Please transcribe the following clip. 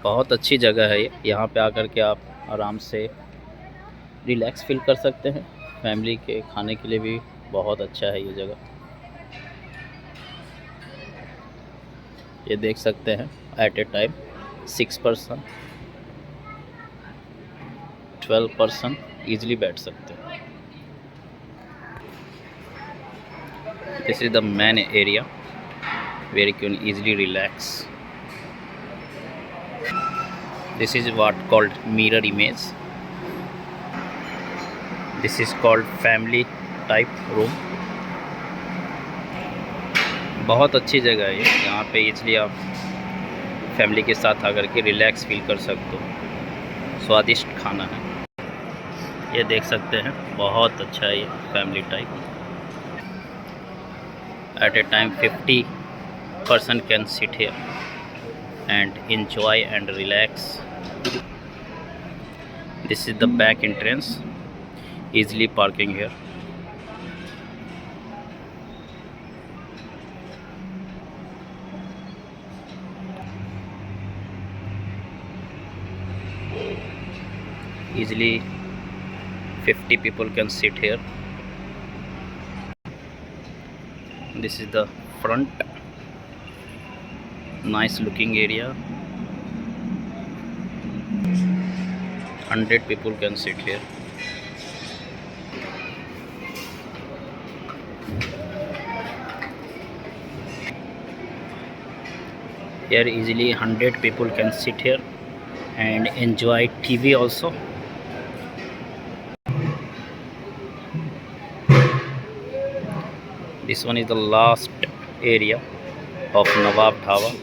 बहुत अच्छी जगह है ये। यहाँ पे आकर के आप आराम से रिलैक्स फील कर सकते हैं। फैमिली के खाने के लिए भी बहुत अच्छा है ये जगह। ये देख सकते हैं at a time 6 person 12 person easily बैठ सकते हैं। This is the main area where you can easily relax. This is what called mirror image. This is called family type room. बहुत अच्छी जगह है ये। यहाँ पे इजली आप फैमिली के साथ आकर के रिलैक्स फील कर सकते हो। स्वादिष्ट खाना है। ये देख सकते हैं बहुत अच्छा है ये family type. At a time 50 person can sit here and enjoy and relax. This is the back entrance. Easily parking here. Easily 50 people can sit here. This is the front. Nice looking area. 100 people can sit here. Here easily 100 people can sit here and enjoy TV also. This one is the last area of Nawab Dhaba.